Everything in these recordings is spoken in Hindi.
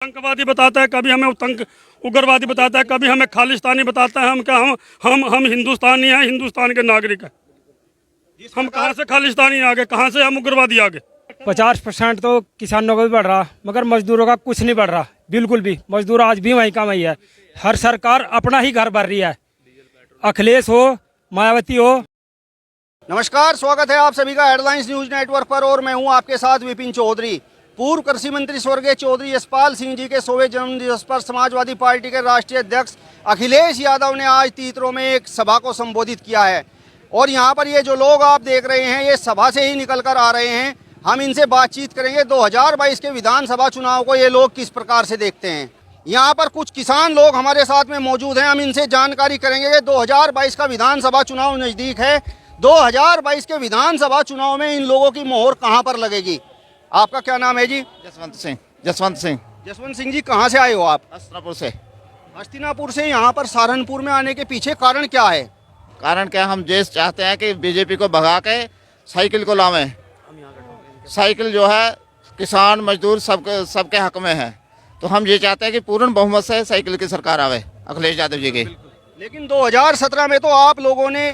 आतंकवादी बताता है, कभी हमें उग्रवादी बताता है, कभी हमें खालिस्तानी बताता है। हम क्या हम हिंदुस्तानी हैं, हिंदुस्तान के नागरिक हैं। हम कहाँ से खालिस्तानी आ गए, कहाँ से हम उग्रवादी आ गए। 50% तो किसानों का भी बढ़ रहा, मगर मजदूरों का कुछ नहीं बढ़ रहा, बिल्कुल भी। मजदूर आज भी वहीं का वहीं है। हर सरकार अपना ही घर भर रही है, अखिलेश हो, मायावती हो। नमस्कार, स्वागत है आप सभी का हेडलाइंस न्यूज नेटवर्क पर और मैं हूं आपके साथ विपिन चौधरी। पूर्व कृषि मंत्री स्वर्गीय चौधरी यशपाल सिंह जी के 100वें जन्मदिवस पर समाजवादी पार्टी के राष्ट्रीय अध्यक्ष अखिलेश यादव ने आज तीतरो में एक सभा को संबोधित किया है। और यहां पर ये जो लोग आप देख रहे हैं, ये सभा से ही निकल कर आ रहे हैं। हम इनसे बातचीत करेंगे 2022 के विधानसभा चुनाव को ये लोग किस प्रकार से देखते हैं। यहाँ पर कुछ किसान लोग हमारे साथ में मौजूद हैं, हम इनसे जानकारी करेंगे कि 2022 का विधानसभा चुनाव नज़दीक है। 2022 के विधानसभा चुनाव में इन लोगों की मोहर कहां पर लगेगी। आपका क्या नाम है जी? जसवंत सिंह। जसवंत सिंह जी, कहां से आए हो आप? हस्तिनापुर से। हस्तिनापुर से यहाँ पर सहारनपुर में आने के पीछे कारण क्या है? कारण क्या, हम ये चाहते हैं कि बीजेपी को भगा के साइकिल को लावें। साइकिल जो है किसान मजदूर सबके हक में है, तो हम ये चाहते हैं कि पूर्ण बहुमत से साइकिल की सरकार आवे अखिलेश यादव जी की। लेकिन 2017 में तो आप लोगों ने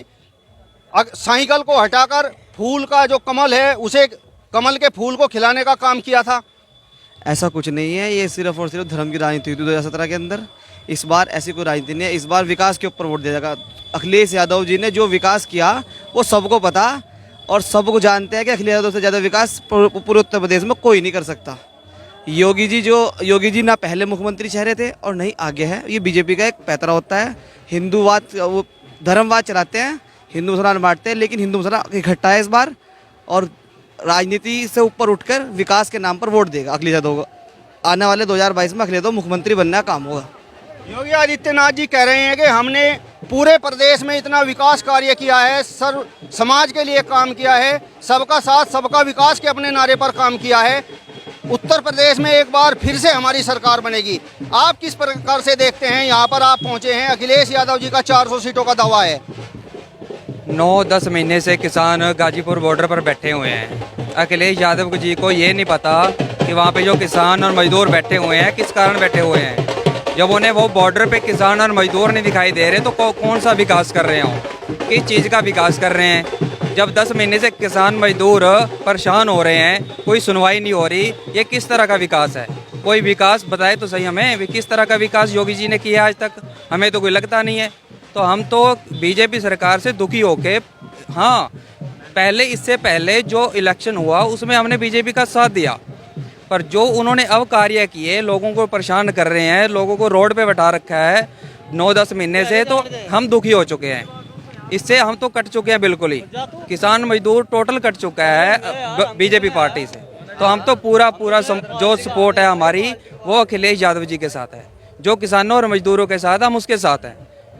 साइकिल को हटाकर फूल का जो कमल है, उसे कमल के फूल को खिलाने का काम किया था। ऐसा कुछ नहीं है, ये सिर्फ और सिर्फ धर्म की राजनीति हुई थी 2017 के अंदर। इस बार ऐसी कोई राजनीति नहीं है, इस बार विकास के ऊपर वोट दिया जाएगा। अखिलेश यादव जी ने जो विकास किया वो सबको पता और सबको जानते हैं कि अखिलेश यादव से ज़्यादा विकास पूरे उत्तर प्रदेश में कोई नहीं कर सकता। योगी जी ना पहले मुख्यमंत्री चेहरे थे और नहीं आगे है। ये बीजेपी का एक पैतरा होता है, हिंदूवाद वो धर्मवाद चलाते हैं, हिंदू मुसलमान बांटते हैं, लेकिन हिंदू मुसलमान इकट्ठा है इस बार और राजनीति से ऊपर उठकर विकास के नाम पर वोट देगा अखिलेश यादव को। आने वाले 2022 में अखिलेश यादव मुख्यमंत्री बनने का काम होगा। योगी आदित्यनाथ जी कह रहे हैं कि हमने पूरे प्रदेश में इतना विकास कार्य किया है, सर्व समाज के लिए काम किया है, सबका साथ सबका विकास के अपने नारे पर काम किया है। उत्तर प्रदेश में एक बार फिर से हमारी सरकार बनेगी। आप किस प्रकार से देखते हैं? यहाँ पर आप पहुँचे हैं, अखिलेश यादव जी का 400 सीटों का दावा है। 9-10 महीने से किसान गाजीपुर बॉर्डर पर बैठे हुए हैं। अखिलेश यादव जी को ये नहीं पता कि वहाँ पे जो किसान और मजदूर बैठे हुए हैं किस कारण बैठे हुए हैं। जब उन्हें वो बॉर्डर पे किसान और मजदूर नहीं दिखाई दे रहे तो कौन सा विकास कर रहे हो, किस चीज़ का विकास कर रहे हैं। जब 10 महीने से किसान मजदूर परेशान हो रहे हैं, कोई सुनवाई नहीं हो रही, ये किस तरह का विकास है? कोई विकास बताए तो सही हमें, किस तरह का विकास योगी जी ने किया आज तक? हमें तो कोई लगता नहीं है। तो हम तो बीजेपी सरकार से दुखी होके, हाँ इससे पहले जो इलेक्शन हुआ उसमें हमने बीजेपी का साथ दिया, पर जो उन्होंने अब कार्य किए, लोगों को परेशान कर रहे हैं, लोगों को रोड पे बैठा रखा है 9-10 महीने से, तो हम दुखी हो चुके हैं। इससे हम तो कट चुके हैं, बिल्कुल ही किसान मजदूर टोटल कट चुका है बीजेपी पार्टी से। तो हम तो पूरा जो सपोर्ट है हमारी वो अखिलेश यादव जी के साथ है। जो किसानों और मजदूरों के साथ, हम उसके साथ हैं।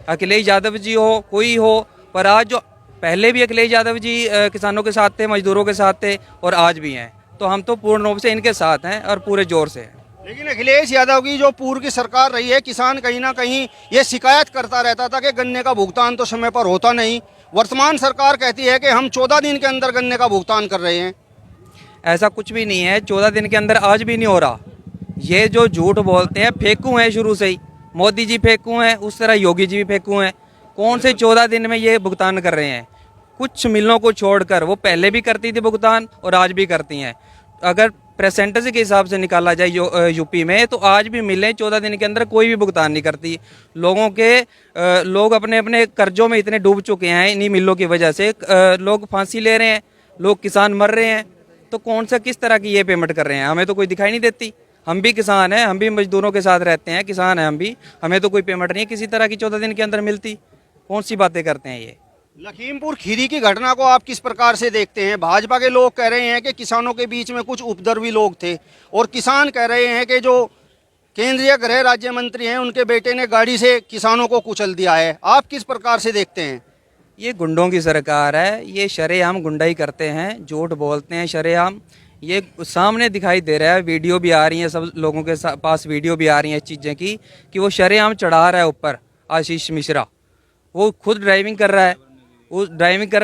अखिलेश यादव जी हो, कोई हो, पर आज जो पहले भी अखिलेश यादव जी किसानों के साथ थे, मजदूरों के साथ थे और आज भी हैं, तो हम तो पूर्ण रूप से इनके साथ हैं और पूरे जोर से हैं। लेकिन अखिलेश यादव की जो पूर्व की सरकार रही है, किसान कहीं ना कहीं ये शिकायत करता रहता था कि गन्ने का भुगतान तो समय पर होता नहीं। वर्तमान सरकार कहती है कि हम 14 दिन के अंदर गन्ने का भुगतान कर रहे हैं। ऐसा कुछ भी नहीं है, 14 दिन के अंदर आज भी नहीं हो रहा। ये जो झूठ बोलते हैं, फेंकू हैं शुरू से ही। मोदी जी फेंकू हैं, उस तरह योगी जी भी फेंकू हैं। कौन से 14 दिन में ये भुगतान कर रहे हैं? कुछ मिलों को छोड़कर, वो पहले भी करती थी भुगतान और आज भी करती हैं। अगर परसेंटेज के हिसाब से निकाला जाए यूपी में, तो आज भी मिलें 14 दिन के अंदर कोई भी भुगतान नहीं करती। लोग अपने अपने कर्जों में इतने डूब चुके हैं इन्हीं मिलों की वजह से। लोग फांसी ले रहे हैं, लोग किसान मर रहे हैं, तो कौन सा किस तरह की ये पेमेंट कर रहे हैं? हमें तो कोई दिखाई नहीं देती। हम भी किसान हैं, हम भी मजदूरों के साथ रहते हैं, किसान हैं हम भी, हमें तो कोई पेमेंट नहीं है किसी तरह की 14 दिन के अंदर मिलती। कौन सी बातें करते हैं ये? लखीमपुर खीरी की घटना को आप किस प्रकार से देखते हैं? भाजपा के लोग कह रहे हैं कि किसानों के बीच में कुछ उपद्रवी लोग थे और किसान कह रहे हैं कि जो केंद्रीय गृह राज्य मंत्री हैं उनके बेटे ने गाड़ी से किसानों को कुचल दिया है। आप किस प्रकार से देखते हैं? ये गुंडों की सरकार है, ये शरेआम गुंडाई करते हैं, झूठ बोलते हैं शरेआम। ये सामने दिखाई दे रहा है, वीडियो भी आ रही है, सब लोगों के पास वीडियो भी आ रही है चीज़ें की, कि वो शरेआम चढ़ा रहा है ऊपर आशीष मिश्रा। वो खुद ड्राइविंग कर रहा है,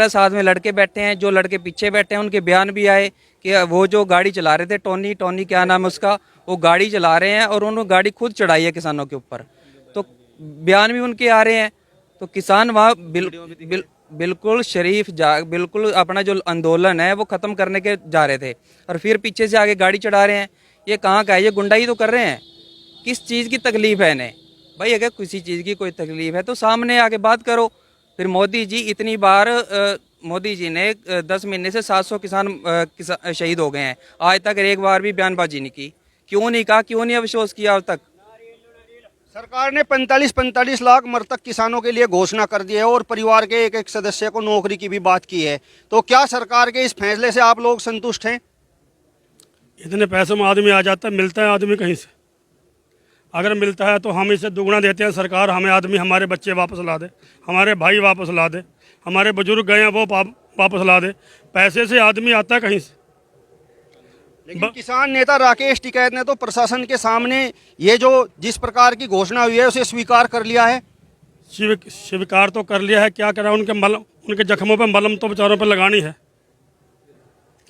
साथ में लड़के बैठे हैं, जो लड़के पीछे बैठे हैं उनके बयान भी आए कि वो जो गाड़ी चला रहे थे टोनी टोनी क्या नाम है उसका, वो गाड़ी चला रहे हैं और उन्होंने गाड़ी खुद चढ़ाई है किसानों के ऊपर, तो बयान भी उनके आ रहे हैं। तो किसान वहाँ बिल्कुल शरीफ बिल्कुल अपना जो आंदोलन है वो ख़त्म करने के जा रहे थे और फिर पीछे से आगे गाड़ी चढ़ा रहे हैं। ये कहाँ का है? ये गुंडाई तो कर रहे हैं। किस चीज़ की तकलीफ़ है इन्हें? भाई अगर किसी चीज़ की कोई तकलीफ़ है तो सामने आके बात करो। फिर मोदी जी इतनी बार मोदी जी ने 10 महीने से 700 किसान शहीद हो गए हैं, आज तक एक बार भी बयानबाजी नहीं की। क्यों नहीं कहा, क्यों नहीं अफसोस किया अब तक? सरकार ने 45-45 लाख मृतक किसानों के लिए घोषणा कर दी है और परिवार के एक एक सदस्य को नौकरी की भी बात की है। तो क्या सरकार के इस फैसले से आप लोग संतुष्ट हैं? इतने पैसों में आदमी आ जाता है, मिलता है आदमी कहीं से? अगर मिलता है तो हम इसे दुगना देते हैं। सरकार हमें आदमी, हमारे बच्चे वापस ला दे, हमारे भाई वापस ला दे, हमारे बुजुर्ग गए हैं वो वापस ला दे। पैसे से आदमी आता है कहीं से? लेकिन किसान नेता राकेश टिकैत ने तो प्रशासन के सामने ये जो जिस प्रकार की घोषणा हुई है उसे स्वीकार कर लिया है। स्वीकार तो कर लिया है, क्या करा? उनके जख्मों पे मलम तो बेचारों पे लगानी है।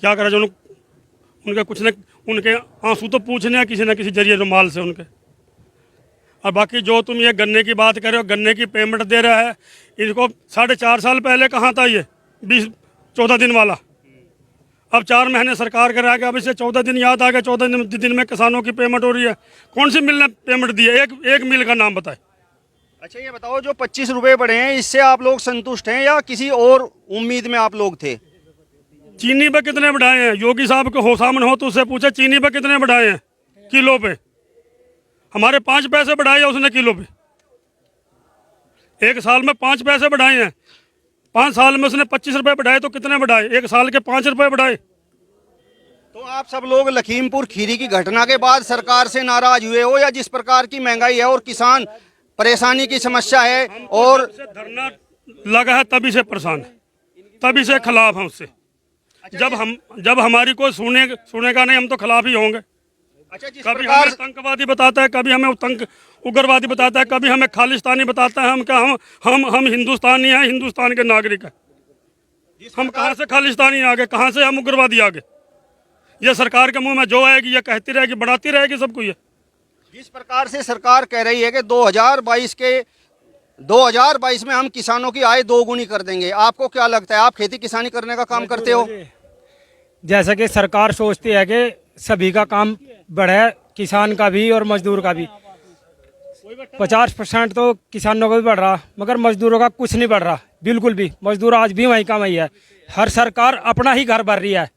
क्या करा? जो उनके कुछ न उनके आंसू तो पूछने हैं किसी न किसी जरिए रुमाल से उनके। और बाकी जो तुम ये गन्ने की बात कर रहे हो, गन्ने की पेमेंट दे रहा है इनको। 4.5 साल पहले कहाँ था ये 14 दिन वाला? अब 4 महीने सरकार करा के अब इसे 14 दिन याद आ गया। 14 दिन में किसानों की पेमेंट हो रही है। कौन सी मिल ने पेमेंट दी है? एक मिल का नाम बताए। अच्छा ये बताओ, जो 25 रुपए बढ़े हैं इससे आप लोग संतुष्ट हैं या किसी और उम्मीद में आप लोग थे? चीनी पे कितने बढ़ाए हैं? योगी साहब को हो सामने हो तो उससे पूछे चीनी पे कितने बढ़ाए हैं किलो पे? हमारे 5 पैसे बढ़ाए हैं उसने किलो पे। 1 साल में 5 पैसे बढ़ाए हैं। 5 साल में उसने 25 रुपए बढ़ाए तो कितने बढ़ाए? 1 साल के 5 रुपए बढ़ाए। तो आप सब लोग लखीमपुर खीरी की घटना के बाद सरकार से नाराज हुए हो, या जिस प्रकार की महंगाई है और किसान परेशानी की समस्या है और धरना लगा है तभी से परेशान है, तभी से खिलाफ है उससे। जब हमारी कोई सुनेगा नहीं हम तो खिलाफ ही होंगे। अच्छा जिस कभी प्रकार हमें आतंकवादी बताता है, कभी हमें उग्रवादी बताता है, कभी हमें खालिस्तानी बताता है। हम हिंदुस्तानी हैं, हिंदुस्तान के नागरिक हैं। हम कहाँ से खालिस्तानी आ गए? कहाँ से हम उग्रवादी आ गए? ये सरकार के मुंह में जो आएगी ये कहती रहेगी, बढ़ाती रहेगी सबको। ये जिस प्रकार से सरकार कह रही है कि 2022 में हम किसानों की आय 2 गुनी कर देंगे, आपको क्या लगता है? आप खेती किसानी करने का काम करते हो? जैसा कि सरकार सोचती है कि सभी का काम बढ़े, किसान का भी और मजदूर का भी। 50% तो किसानों का भी बढ़ रहा, मगर मजदूरों का कुछ नहीं बढ़ रहा, बिल्कुल भी। मजदूर आज भी वहीं कमाई है। हर सरकार अपना ही घर भर रही है।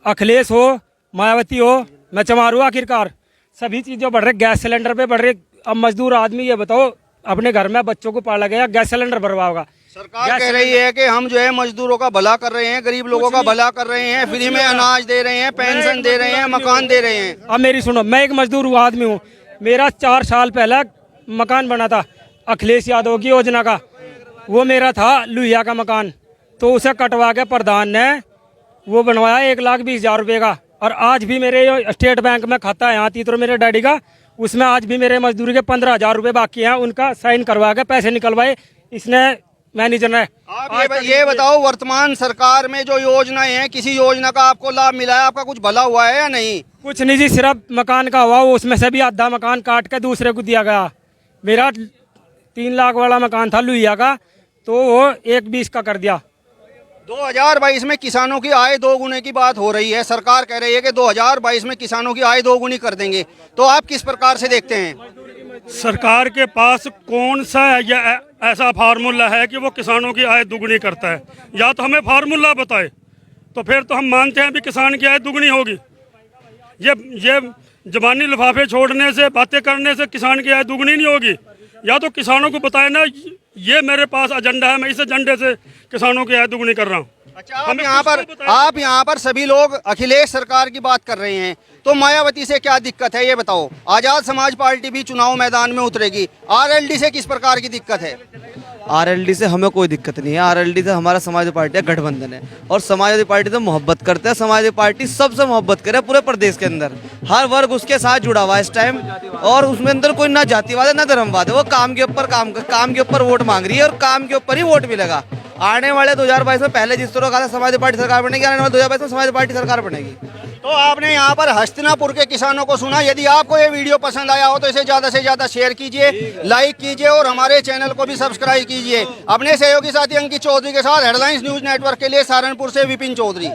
अखिलेश हो, मायावती हो, मैं चमारू, आखिरकार सभी चीज़ें बढ़ रही। गैस सिलेंडर पे बढ़ रही। अब मजदूर आदमी ये बताओ अपने घर में बच्चों को पाला गया, गैस सिलेंडर भरवा होगा। सरकार कह रही है कि हम जो है मजदूरों का भला कर रहे हैं, गरीब लोगों का भला कर रहे हैं, फ्री में अनाज दे रहे हैं, पेंशन दे रहे हैं, मकान दे रहे हैं। अब मेरी सुनो, मैं एक मजदूर हूँ, आदमी हूँ। मेरा 4 साल पहले मकान बना था अखिलेश यादव की योजना का। वो मेरा था लुहिया का मकान, तो उसे कटवा के प्रधान ने वो बनवाया 1,20,000 रुपये का। और आज भी मेरे स्टेट बैंक में खाता है यहाँ तीतर मेरे डैडी का, उसमें आज भी मेरे मजदूरी के 15,000 रुपये बाकी हैं। उनका साइन करवा के पैसे निकलवाए इसने, मैनेजर ने। आप ये बताओ, वर्तमान सरकार में जो योजनाएं हैं, किसी योजना का आपको लाभ मिला है? आपका कुछ भला हुआ है या नहीं? कुछ नहीं जी, सिर्फ मकान का हुआ। वो उसमें से भी आधा मकान काट के दूसरे को दिया गया। मेरा 3 लाख वाला मकान था लुहिया का, तो वो 1,20 का कर दिया। 2022 में किसानों की आय 2 गुने की बात हो रही है। सरकार कह रही है कि 2022 में किसानों की आय 2 गुनी कर देंगे, तो आप किस प्रकार से देखते हैं? सरकार के पास कौन सा ऐसा फार्मूला है कि वो किसानों की आय दुगनी करता है? या तो हमें फार्मूला बताए, तो फिर तो हम मानते हैं भी किसान की आय दुगनी होगी। ये जबानी लिफाफे छोड़ने से, बातें करने से किसान की आय दुगनी नहीं होगी। या तो किसानों को बताए ना, ये मेरे पास एजेंडा है, मैं इस एजेंडे से किसानों की आय दुगनी कर रहा हूँ। अच्छा, आप यहाँ पर सभी लोग अखिलेश सरकार की बात कर रहे हैं, तो मायावती से क्या दिक्कत है ये बताओ? आजाद समाज पार्टी भी चुनाव मैदान में उतरेगी, आरएलडी से किस प्रकार की दिक्कत है? आरएलडी से हमें कोई दिक्कत नहीं है। आरएलडी से हमारा समाजवादी पार्टी का गठबंधन है और समाजवादी पार्टी से मोहब्बत करते हैं। समाजवादी पार्टी सबसे मोहब्बत करे पूरे प्रदेश के अंदर, हर वर्ग उसके साथ जुड़ा हुआ है इस टाइम। और उसमें अंदर कोई ना जातिवाद है ना धर्मवाद है, वो काम के ऊपर वोट मांग रही है और काम के ऊपर ही वोट मिलेगा। आने वाले 2022 में पहले जिस तरह कहा था समाजवादी पार्टी सरकार बनेगी, आने वाले 2022 में समाजवादी पार्टी सरकार बनेगी। तो आपने यहाँ पर हस्तिनापुर के किसानों को सुना। यदि आपको ये वीडियो पसंद आया हो तो इसे ज़्यादा से ज़्यादा शेयर कीजिए, लाइक कीजिए और हमारे चैनल को भी सब्सक्राइब कीजिए। अपने सहयोगी साथी अंकित चौधरी के साथ हेडलाइंस न्यूज़ नेटवर्क के लिए सहारनपुर से विपिन चौधरी।